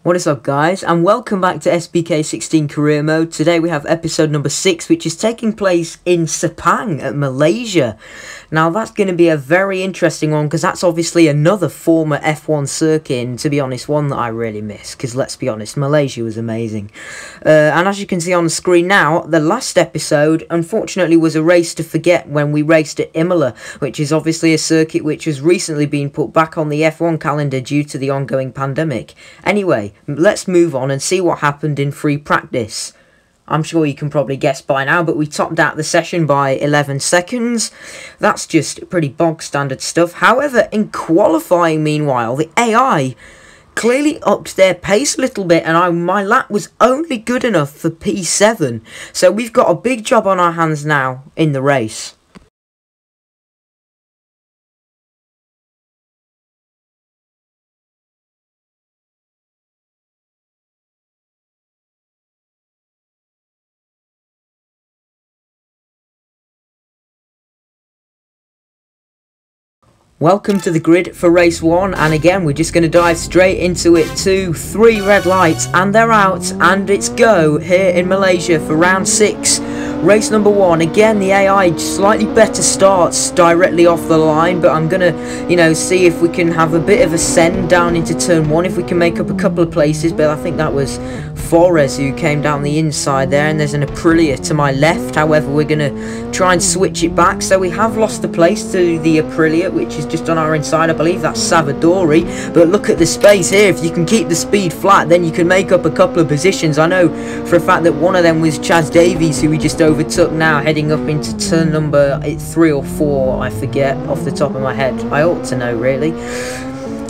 What is up, guys, and welcome back to SBK16 career mode. Today we have episode number 6, which is taking place in Sepang at Malaysia. Now that's going to be a very interesting one because that's obviously another former F1 circuit, and to be honest, one that I really miss because let's be honest, Malaysia was amazing. And as you can see on the screen now, the last episode unfortunately was a race to forget when we raced at Imola, which is obviously a circuit which has recently been put back on the F1 calendar due to the ongoing pandemic. Anyway, let's move on and see what happened in free practice. I'm sure you can probably guess by now, but we topped out the session by 11 seconds. That's just pretty bog standard stuff. However, in qualifying, meanwhile, the AI clearly upped their pace a little bit, and my lap was only good enough for P7. So we've got a big job on our hands now in the race. Welcome to the grid for race 1, and again we're just going to dive straight into it. 2, 3 red lights and they're out, and it's go here in Malaysia for round 6. Race number 1, again the AI slightly better starts directly off the line, but I'm gonna, see if we can have a bit of a send down into turn 1, if we can make up a couple of places. But I think that was Flores who came down the inside there, and there's an Aprilia to my left. However, we're gonna try and switch it back, so we have lost the place to the Aprilia, which is just on our inside. I believe that's Savadori, but look at the space here. If you can keep the speed flat, then you can make up a couple of positions. I know for a fact that one of them was Chaz Davies, who we just overtook now, heading up into turn number 3 or 4, I forget off the top of my head. I ought to know, really.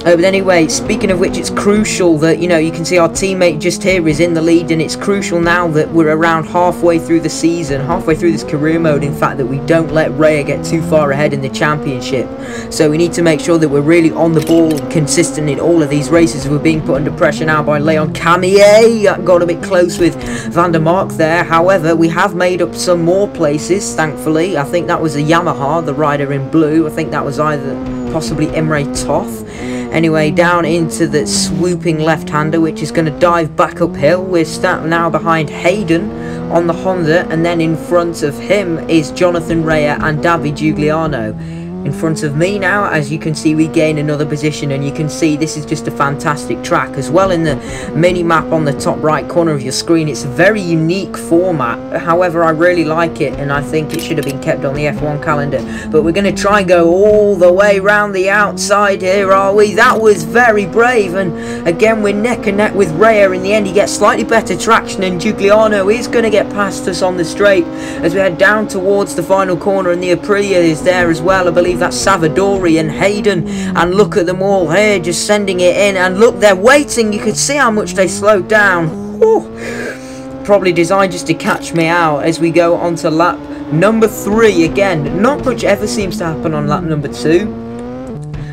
But anyway, speaking of which, it's crucial that, you can see our teammate just here is in the lead, and it's crucial now that we're around halfway through the season, halfway through this career mode, in fact, that we don't let Raya get too far ahead in the championship. So we need to make sure that we're really on the ball, consistent in all of these races. We're being put under pressure now by Leon Camier. Got a bit close with Van der Mark there. However, we have made up some more places, thankfully. I think that was a Yamaha, the rider in blue. I think that was either possibly Imre Toth. Anyway, down into the swooping left-hander, which is going to dive back uphill. We're now behind Hayden on the Honda, and then in front of him is Jonathan Raya and David Giuliano. In front of me now, as you can see, we gain another position, and you can see this is just a fantastic track as well. In the mini map on the top right corner of your screen, it's a very unique format. However, I really like it, and I think it should have been kept on the F1 calendar. But we're going to try and go all the way around the outside here, are we? That was very brave, and again we're neck and neck with Raya. In the end, he gets slightly better traction, and Giuliano is going to get past us on the straight as we head down towards the final corner, and the Aprilia is there as well. I believe that's Savadori and Hayden, and look at them all here just sending it in, and look, they're waiting. You can see how much they slowed down. Whew. Probably designed just to catch me out as we go on to lap number 3. Again, not much ever seems to happen on lap number 2.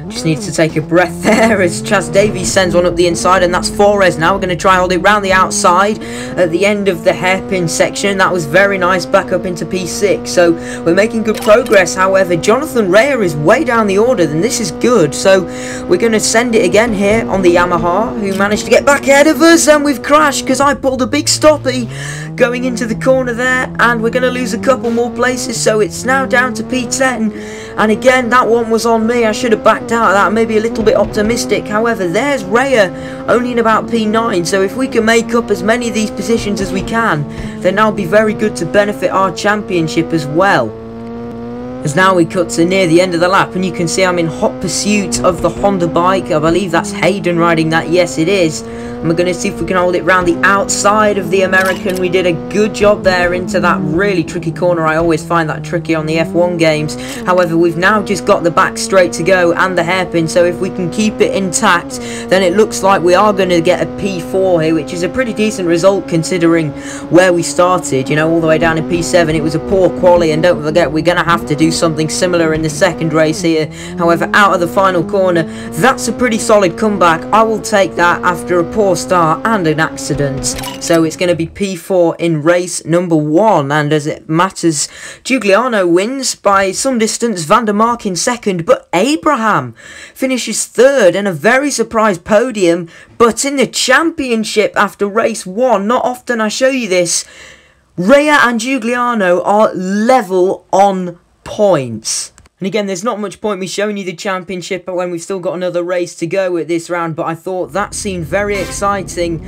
Just needs to take a breath there as Chaz Davies sends one up the inside, and that's Flores. Now we're going to try and hold it round the outside at the end of the hairpin section. That was very nice, back up into P6. So we're making good progress. However, Jonathan Raya is way down the order, and this is good. So we're going to send it again here on the Yamaha, who managed to get back ahead of us, and we've crashed because I pulled a big stoppie going into the corner there, and we're going to lose a couple more places. So it's now down to P10. And again, that one was on me. I should have backed out of that, maybe a little bit optimistic. However, there's Raya only in about P9. So if we can make up as many of these positions as we can, then that'll be very good to benefit our championship as well. As now we cut to near the end of the lap, and you can see I'm in hot pursuit of the Honda bike. I believe that's Hayden riding that. Yes, it is. And we're going to see if we can hold it round the outside of the American. We did a good job there into that really tricky corner. I always find that tricky on the F1 games. However, we've now just got the back straight to go and the hairpin. So if we can keep it intact, then it looks like we are going to get a P4 here, which is a pretty decent result considering where we started. All the way down in P7. It was a poor quali, and don't forget, we're going to have to do something similar in the second race here. However, out of the final corner, that's a pretty solid comeback. I will take that after a poor 4-star and an accident. So it's going to be P4 in race number 1. And as it matters, Giuliano wins by some distance, Van der Mark in second, but Abraham finishes third and a very surprise podium. But in the championship after race 1, not often I show you this, Rhea and Giuliano are level on points. And again, there's not much point me showing you the championship when we've still got another race to go at this round, but I thought that seemed very exciting,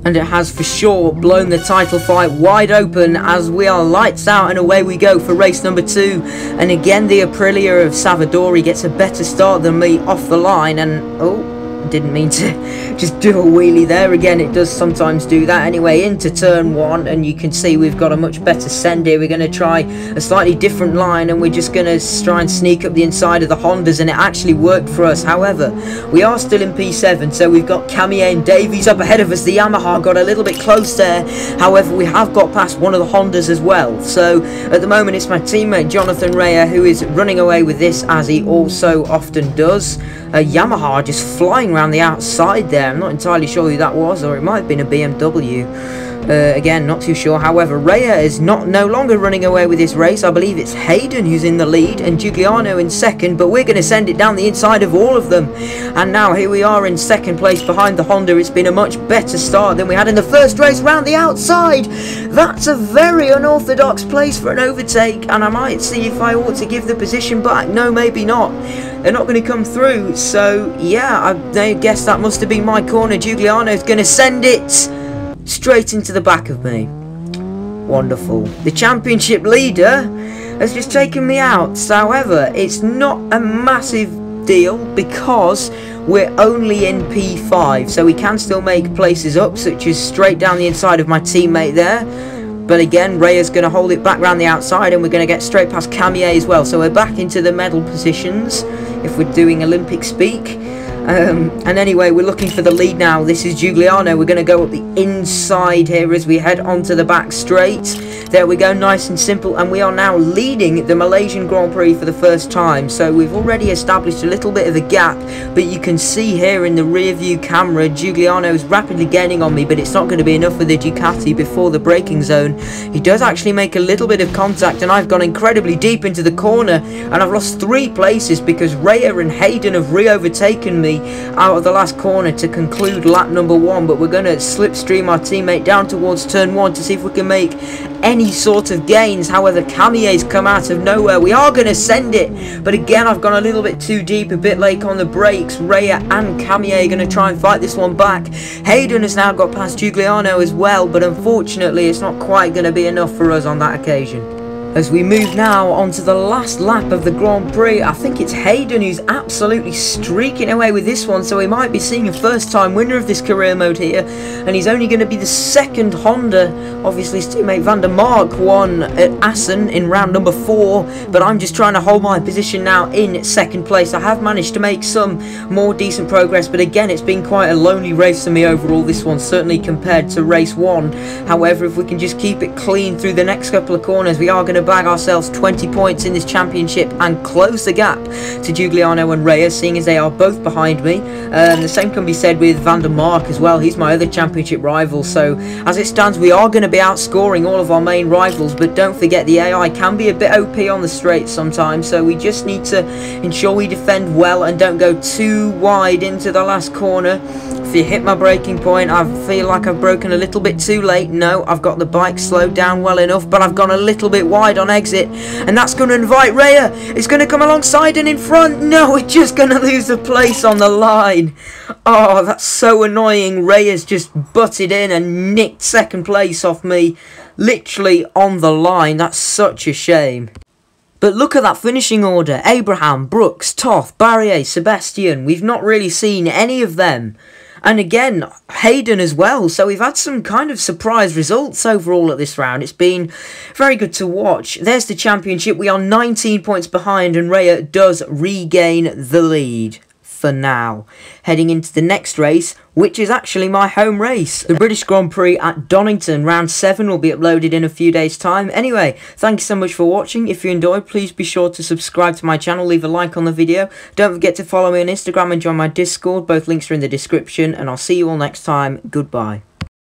and it has for sure blown the title fight wide open as we are lights out and away we go for race number 2. And again, the Aprilia of Savadori gets a better start than me off the line, and oh, didn't mean to just do a wheelie there. Again, it does sometimes do that. Anyway, into turn 1, and you can see we've got a much better send here. We're going to try a slightly different line, and we're just going to try and sneak up the inside of the Hondas, and it actually worked for us. However, we are still in P7, so we've got Kamier and Davies up ahead of us. The Yamaha got a little bit close there. However, we have got past one of the Hondas as well. So at the moment, it's my teammate Jonathan Rhea who is running away with this, as he also often does. Yamaha just flying around the outside there. I'm not entirely sure who that was, or it might have been a BMW. Again, not too sure. However, Rhea is no longer running away with this race. I believe it's Hayden who's in the lead and Giuliano in second, but we're going to send it down the inside of all of them. And now here we are in second place behind the Honda. It's been a much better start than we had in the first race round the outside. That's a very unorthodox place for an overtake, and I might see if I ought to give the position back. No, maybe not. They're not going to come through, so yeah, I guess that must have been my corner. Giuliano's going to send it straight into the back of me. Wonderful. The championship leader has just taken me out. However, it's not a massive deal because we're only in P5, so we can still make places up, such as straight down the inside of my teammate there. But again, Rhea's going to hold it back round the outside, and we're going to get straight past Kamier as well. So we're back into the medal positions, if we're doing Olympic speak. And anyway, we're looking for the lead now. This is Giuliano. We're going to go up the inside here as we head onto the back straight. There we go, nice and simple. And we are now leading the Malaysian Grand Prix for the first time. So we've already established a little bit of a gap. But you can see here in the rear view camera, Giuliano is rapidly gaining on me. But it's not going to be enough for the Ducati before the braking zone. He does actually make a little bit of contact. And I've gone incredibly deep into the corner. And I've lost 3 places because Rhea and Hayden have re-overtaken me out of the last corner to conclude lap number 1, but we're going to slipstream our teammate down towards turn 1 to see if we can make any sort of gains. However, Kamier's come out of nowhere. We are going to send it, but again, I've gone a little bit too deep, a bit late on the brakes. Rhea and Kamier are going to try and fight this one back. Hayden has now got past Giuliano as well, but unfortunately, it's not quite going to be enough for us on that occasion. As we move now onto the last lap of the Grand Prix, I think it's Hayden who's absolutely streaking away with this one, so we might be seeing a first-time winner of this career mode here, and he's only going to be the second Honda. Obviously, his teammate Van der Mark won at Assen in round number 4, but I'm just trying to hold my position now in second place. I have managed to make some more decent progress, but again, it's been quite a lonely race for me overall, this one, certainly compared to race 1. However, if we can just keep it clean through the next couple of corners, we are going to bag ourselves 20 points in this championship and close the gap to Giuliano and Rhea, seeing as they are both behind me. The same can be said with Van der Mark as well. He's my other championship rival, so as it stands, we are going to be outscoring all of our main rivals, but don't forget the AI can be a bit OP on the straights sometimes, so we just need to ensure we defend well and don't go too wide into the last corner. If you hit my braking point, I feel like I've broken a little bit too late. No, I've got the bike slowed down well enough, but I've gone a little bit wide on exit, and that's going to invite Rhea. It's going to come alongside and in front. No, we're just going to lose a place on the line. Oh, that's so annoying. Rhea's just butted in and nicked second place off me, literally on the line. That's such a shame. But look at that finishing order. Abraham, Brooks, Toth, Barrier, Sebastian. We've not really seen any of them. And again, Hayden as well. So we've had some kind of surprise results overall at this round. It's been very good to watch. There's the championship. We are 19 points behind and Rhea does regain the lead. for now. Heading into the next race, which is actually my home race. The British Grand Prix at Donington, round 7 will be uploaded in a few days' time. Anyway, thank you so much for watching. If you enjoyed, please be sure to subscribe to my channel, leave a like on the video. Don't forget to follow me on Instagram and join my Discord. Both links are in the description, and I'll see you all next time. Goodbye.